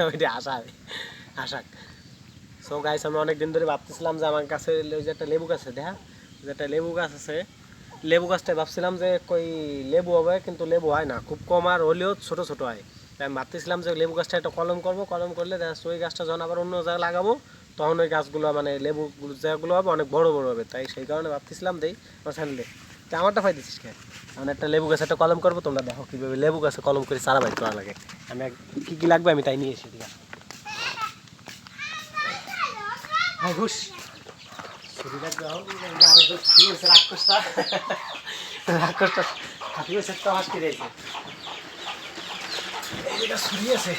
ওইটা আশা আশা। So guys, আমি অনেকদিন ধরে ভাবতেছিলাম যে আমার কাছে ওই যে একটা লেবু গাছ আছে, দেখা যে একটা লেবু গাছ আছে, লেবু গাছটা ভাবছিলাম যে কই লেবু হবে, কিন্তু লেবু হয় না, খুব কম, আর হলেও ছোট ছোট হয়। তাই আমি ভাবতেছিলাম যে লেবু গাছটা একটা কলম করবো, কলম করলে দেখা যাচ্ছে ওই গাছটা যখন আবার অন্য জায়গায় লাগাবো তখন ওই গাছগুলো মানে লেবু জায়গাগুলো হবে অনেক বড় বড় হবে। তাই সেই কারণে ভাবতেছিলাম দেই আমার চ্যানেলে। তা আমারটা পাই দিচ্ছিস কেন? আমি একটা লেবু গাছে একটা কলম করবো, তোমরা দেখো কীভাবে লেবু গাছে কলম করে চারা বাইর করা লাগে। আমি কী কী লাগবে আমি তাই নিয়ে এসে দিলাম। হ্যাঁ ঘুষ রাক্ষসটা রাক্ষসটা হাতিয়ে সেটা হাসতে রয়েছে। এই যেটা ছুরি আছে,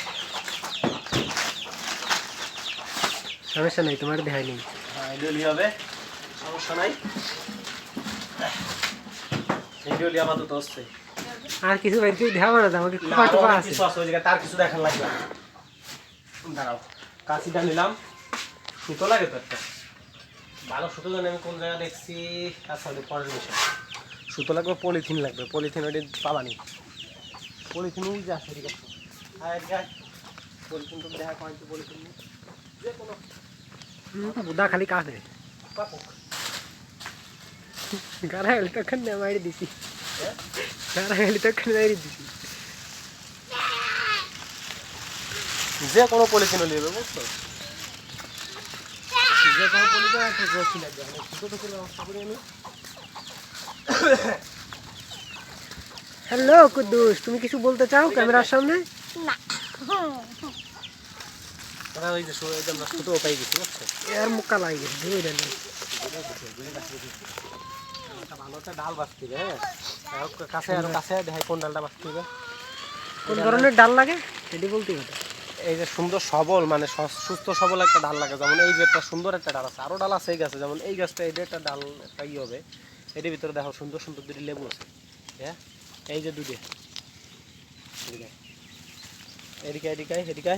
সমস্যা নাই, তোমার দেখাই নেই। হ্যাঁ এগুলি হবে, সমস্যা নাই, এগুলি আপাতত হচ্ছে। আর কিছু বাইরে দেখাবো না, আমাকে কিছু আছে ওই জায়গায়, তার কিছু দেখার লাগবে। দাঁড়াও, কাঁচিটা নিলাম, সুতো লাগে তো একটা ভালো সুতো, জানি আমি কোন জায়গায় দেখছি। আচ্ছা পরের বিষয়, সুতো লাগবে, পলিথিন লাগবে, পলিথিন ওইটা পাবানি, পলিথিন যে আছে ঠিক আছে। পলিথিন তো দেখা কয়েন, পলিথিন যে কোনো বুদা খালি কাঁদে পাপক গাড়া গেলি তখন না মারি দিছি, গাড়া গেলি তখন মারি দিছি। যে কোনো পলিথিন নেবে বুঝছো, যে কোনো পলিথিন আছে রশি লাগবে, মানে ছোটো ছোটো ব্যবস্থা করি আমি। হ্যালো কুদ্দুস, তুমি কিছু বলতে চাও ক্যামেরার সামনে? না, ওই যে আমরা ছোটো পাই গেছি বুঝছো, এর মুখা লাগে গেছে দুই দিন। ভালো একটা ডাল বাঁচতে হবে, হ্যাঁ কাছে আরো কাছে দেখাই কোন ডালটা বাঁচতে হবে, কোন ধরনের ডাল লাগে এটি বলতে হবে। এই যে সুন্দর সবল মানে সুস্থ সবল একটা ডাল লাগে, যেমন এই যে একটা সুন্দর একটা ডাল আছে, আরো ডাল আছে এই গাছে, যেমন এই গাছটা এটা একটা ডাল একটা ই হবে। এটির ভিতরে দেখো সুন্দর সুন্দর দুটি লেবু আছে, হ্যাঁ এই যে দুটি, এদিকে এদিকে এদিকে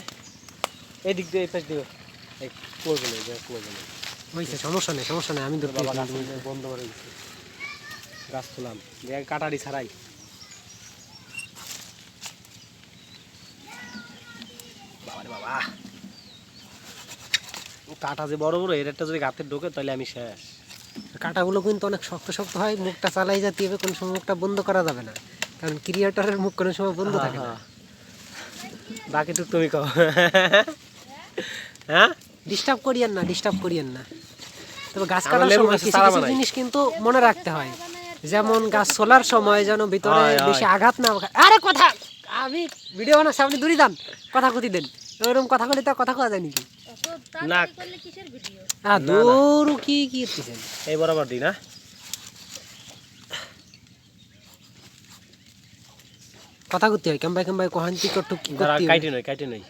এই দিক দিয়ে এই পাশ দিয়ে এই করবো না, করবো না হয়েছে, সমস্যা নেই সমস্যা নেই, আমি বন্ধ করে দিচ্ছি। গাছ তুলাম কাটারি ছাড়াই, বাবা কাটা যে বড় বড়, এর একটা যদি গাতের ঢোকে তাহলে আমি শেষ। কাঁটাগুলো কিন্তু অনেক শক্ত শক্ত হয়, মুখটা চালাই যেতে হবে, কোনো সময় মুখটা বন্ধ করা যাবে না, কারণ ক্রিয়েটরের মুখ কোনো সময় বন্ধ থাকে না। বাকিটুক তুমি কও। হ্যাঁ ডিস্টার্ব করিয়েন না, ডিস্টার্ব করিয়েন না। তবে গাছ কাটার সময় কিছু কিছু জিনিস কিন্তু মনে রাখতে হয়, যেমন গাছ ছোলার সময় যেন ভিতরে বেশি আঘাত না। আরে কথা, আমি ভিডিও বানাচ্ছি, আপনি দূরে যান, কথা কতি দেন, ওইরকম কথা বলি তো কথা কওয়া যায় নাকি? না দূর কি কি এই বরাবর দিই না, কথা করতে হয় কেমবাই কেমবাই কহান্তি কটুকি কাইটে নয় কাইটে নয়।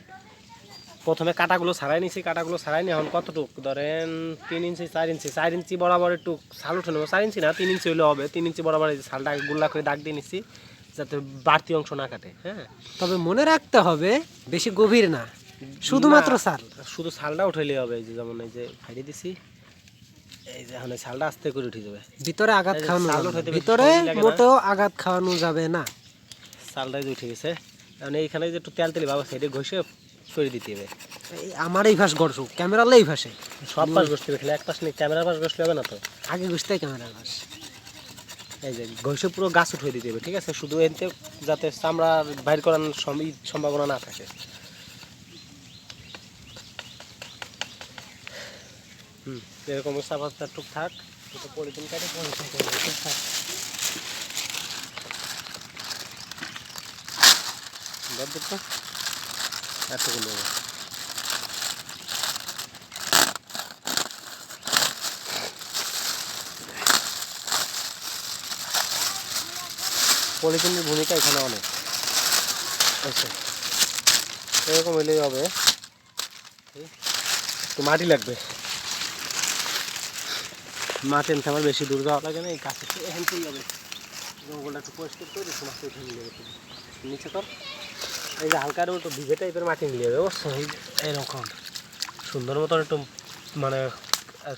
প্রথমে কাটাগুলো ছাড়াই নিছি, কাটাগুলো ছাড়াই নি, এখন কতটুক ধরেন 3 ইঞ্চি 4 ইঞ্চি 4 ইঞ্চি বরাবর একটু ছাল উঠে নেবো, 4 ইঞ্চি না 3 ইঞ্চি হলে হবে, 3 ইঞ্চি বরাবর ছালটা গুল্লা করে দাগ দিয়ে নিচ্ছি যাতে বাড়তি অংশ না কাটে। হ্যাঁ তবে মনে রাখতে হবে বেশি গভীর না, শুধুমাত্র ছাল, শুধু ছালটা উঠাইলে হবে। এই যে যেমন এই যে ফাইড়ে দিছি, এই যে এখন ছালটা আস্তে করে উঠে যাবে, ভিতরে আঘাত খাওয়ানো যাবে, ভিতরে মোটেও আঘাত খাওয়ানো যাবে না। ছালটা যে উঠে গেছে, মানে এইখানে যে একটু তেল তেলি ভাব আছে, এটা ঘষে সরিয়ে দিতে হবে। আমার এই ভাস গড়ছো, ক্যামেরার এই ভাসে সব পাশ ঘষতে হবে, এক পাশ নেই, ক্যামেরার পাশ ঘষলে হবে না তো, আগে ঘষতে হয় ক্যামেরার পাশ। এই যে ঘষে পুরো গাছ উঠিয়ে দিতে হবে, ঠিক আছে, শুধু এতে যাতে চামড়া বাইর করার সম্ভাবনা না থাকে। এরকম সাবাসটা টুকটাক পলিথিন কাটে টুকটাক এতগুলো পলিথিনের ভূমিকা এখানে অনেক। আচ্ছা এরকম হইলেই হবে, তো মাটি লাগবে, মাটি আনতে আমার বেশি দূর যাওয়া লাগে না, এই কাছে এখানতেই হবে, জঙ্গলটা একটু পরিষ্কার করে সমস্ত উঠে নিয়ে যাবে নিচে কর। এই যে হালকা একটু ভিজে টাইপের মাটি নিয়ে যাবে অবশ্যই, এইরকম সুন্দর মতন একটু মানে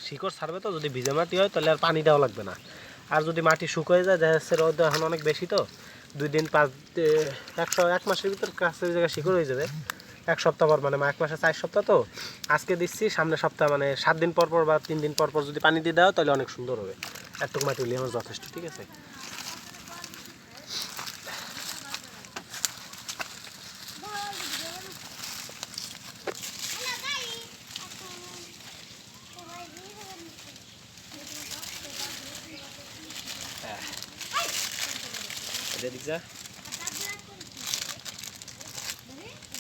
শিকড় ছাড়বে তো, যদি ভিজে মাটি হয় তাহলে আর পানি দেওয়া লাগবে না। আর যদি মাটি শুকিয়ে যায়, দেখা যাচ্ছে রোদ এখন অনেক বেশি তো, 2 দিন 5 1 মাসের ভিতর কাছের জায়গায় শিকড় হয়ে যাবে, এক সপ্তাহ পর মানে 1 মাসে 4 সপ্তাহ তো আজকে দিচ্ছি সামনের সপ্তাহ মানে 7 দিন পর পর বা 3 দিন পর পর যদি পানি দিয়ে দাও তাহলে অনেক সুন্দর হবে এতটুকু মাটি হলে আমার যথেষ্ট ঠিক আছে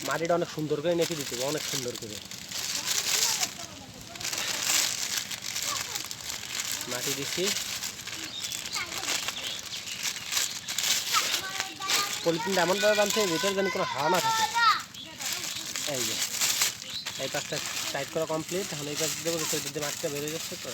মাটিটা অনেক সুন্দর করে নেপে দিতে হবে অনেক সুন্দর করে মাটি দিচ্ছি পলিথিনটা এমনভাবে বাঁধছে ভিতরে যেন কোনো হাওয়া না থাকে এই যে এই পাশটা টাইট করা কমপ্লিট এখন এই পাশ দেবো যদি মাটিটা বেরিয়ে যাচ্ছে তো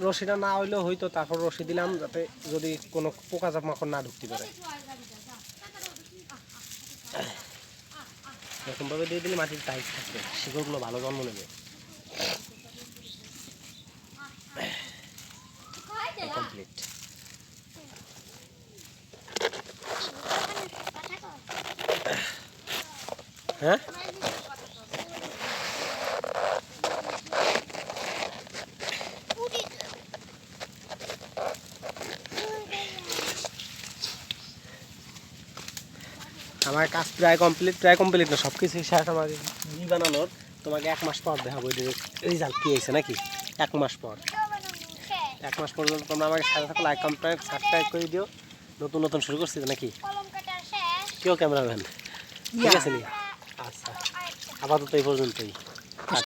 রশিটা না হইলেও হইতো তারপর রশি দিলাম যাতে যদি কোনো পোকা মাকড় না ঢুকতে পারে এরকমভাবে দিয়ে দিলে মাটির টাইট থাকবে শিকড়গুলো ভালো জন্ম নেবে কমপ্লিট হ্যাঁ আমার কাজ প্রায় কমপ্লিট না সব কিছু শেষ আমার ই বানানোর তোমাকে 1 মাস পর দেখাবো রেজাল্ট কী হয়েছে নাকি 1 মাস পর 1 মাস পর্যন্ত তোমরা আমাকে সাথে থাকো লাইক কমেন্ট সাবস্ক্রাইব করে দিও নতুন নতুন শুরু করছি নাকি কেউ ক্যামেরাম্যান ঠিক আছে নি আচ্ছা আপাতত এই পর্যন্তই